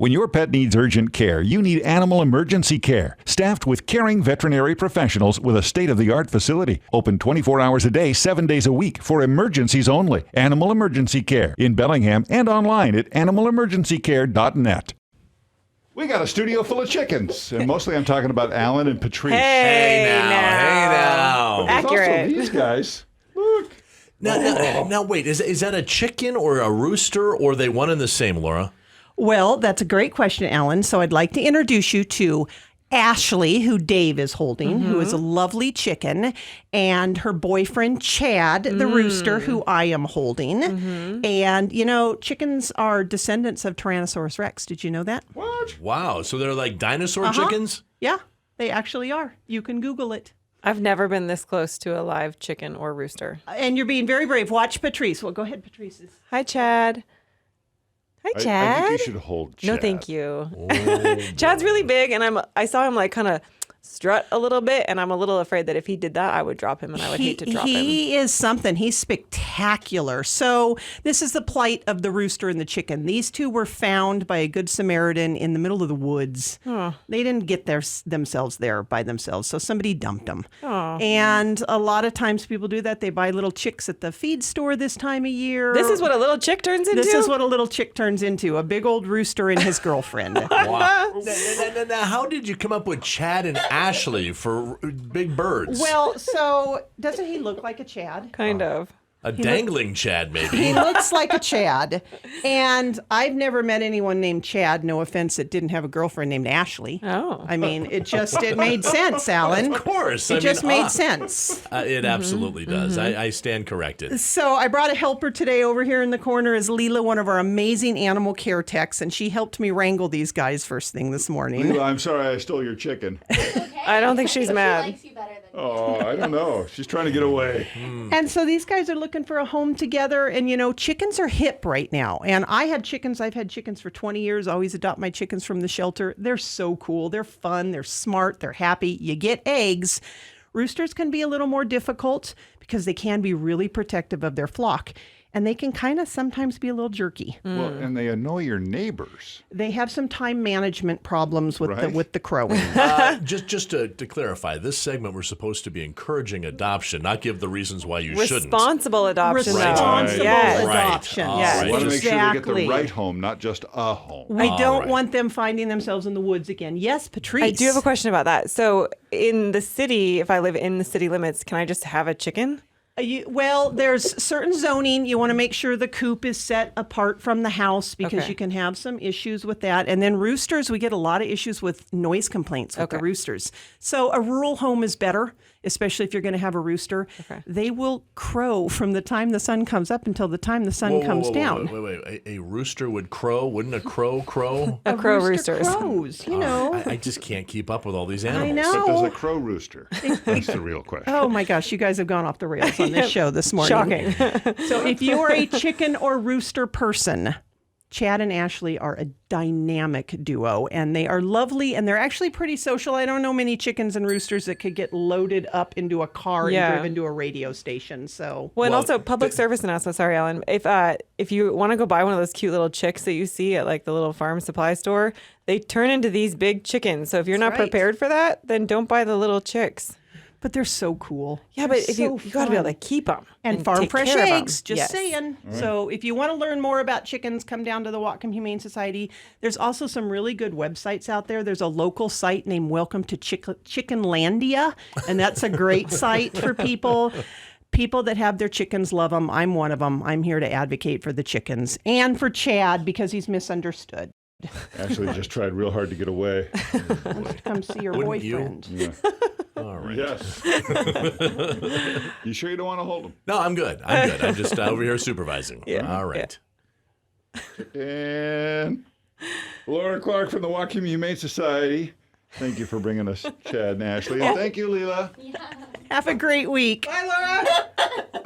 When your pet needs urgent care, you need Animal Emergency Care, staffed with caring veterinary professionals with a state-of-the-art facility. Open 24 hours a day, 7 days a week for emergencies only. Animal Emergency Care in Bellingham and online at animalemergencycare.net. We got a studio full of chickens, and mostly I'm talking about Alan and Patrice. Hey now. Accurate. Also these guys. Look. Now wait, is that a chicken or a rooster, or are they one and the same, Laura? Well, that's a great question, Alan. So I'd like to introduce you to Ashley, who Dave is holding, who is a lovely chicken, and her boyfriend, Chad, the rooster, who I am holding. And, you know, chickens are descendants of Tyrannosaurus Rex. Did you know that? What? Wow, so they're like dinosaur chickens? Yeah, they actually are. You can Google it. I've never been this close to a live chicken or rooster. And you're being very brave. Watch Patrice. Well, go ahead, Patrice. Hi, Chad. Hi, Chad. I think you should hold Chad. No, thank you. Chad's really big, and I saw him like kind of strut a little bit, and I'm a little afraid that if he did that, I would drop him, and I would hate to drop him. He is something. He's spectacular. So this is the plight of the rooster and the chicken. These two were found by a good Samaritan in the middle of the woods. Oh. They didn't get themselves there by themselves, so somebody dumped them. Oh. And a lot of times people do that. They buy little chicks at the feed store this time of year. This is what a little chick turns into? This is what a little chick turns into, a big old rooster and his girlfriend. Wow. Now, how did you come up with Chad and Ashley for big birds? Well, so doesn't he look like a Chad? Kind of. A dangling Chad, maybe. He looks like a Chad. And I've never met anyone named Chad, no offense, that didn't have a girlfriend named Ashley. Oh. I mean, it made sense, Alan. Of course. It just made sense. It absolutely does. I stand corrected. So I brought a helper today. Over here in the corner is Leela, one of our amazing animal care techs, and she helped me wrangle these guys first thing this morning. Leela, I'm sorry I stole your chicken. Okay. I don't think she's mad. She likes you better than Oh, I don't know. She's trying to get away. And so these guys are looking for a home together. And, you know, chickens are hip right now. And I've had chickens for 20 years. Always adopt my chickens from the shelter. They're so cool. They're fun. They're smart. They're happy. You get eggs. Roosters can be a little more difficult because they can be really protective of their flock. And they can kind of sometimes be a little jerky. Well, and they annoy your neighbors. They have some time management problems with Right. the crowing. Just to clarify, this segment we're supposed to be encouraging adoption, not give the reasons why you shouldn't. Responsible adoption, though. Responsible Yes. adoption. Right. Yes, We want to make sure they get exactly. the right home, not just a home. We don't right. want them finding themselves in the woods again. Yes, Patrice. I do have a question about that. So in the city, if I live in the city limits, can I just have a chicken? Well, there's certain zoning. You want to make sure the coop is set apart from the house because Okay. you can have some issues with that. And then roosters, we get a lot of issues with noise complaints with the roosters. So a rural home is better, especially if you're going to have a rooster. Okay. They will crow from the time the sun comes up until the time the sun comes down. Wait. A rooster would crow? Wouldn't a crow crow? A crow rooster roosters. crows, you know. I just can't keep up with all these animals. know. But does a crow rooster? That's the real question. Oh my gosh, you guys have gone off the rails on this show this morning. Shocking. So if you are a chicken or rooster person, Chad and Ashley are a dynamic duo, and they are lovely, and they're actually pretty social. I don't know many chickens and roosters that could get loaded up into a car and driven to a radio station. So Well, and also public service announcement. Sorry, Alan. If you want to go buy one of those cute little chicks that you see at like the little farm supply store, they turn into these big chickens. So if you're not That's right. prepared for that, then don't buy the little chicks. but they're so cool. Yeah, They're but if so you got to be able fun. to keep them And farm take fresh care of 'em. eggs, just Yes. saying. So if you want to learn more about chickens, come down to the Whatcom Humane Society. There's also some really good websites out there. There's a local site named Welcome to Chickenlandia, and that's a great site for people. People that have their chickens love them. I'm one of them. I'm here to advocate for the chickens and for Chad because he's misunderstood. Actually, just tried real hard to get away. Wants to come see your Wouldn't you? boyfriend. Yeah. All right. Yes. You sure you don't want to hold him? No, I'm good. I'm just over here supervising. Yeah. All right. And Laura Clark from the Whatcom Humane Society. Thank you for bringing us Chad and Ashley. And thank you, Leela. Have a great week. Bye, Laura.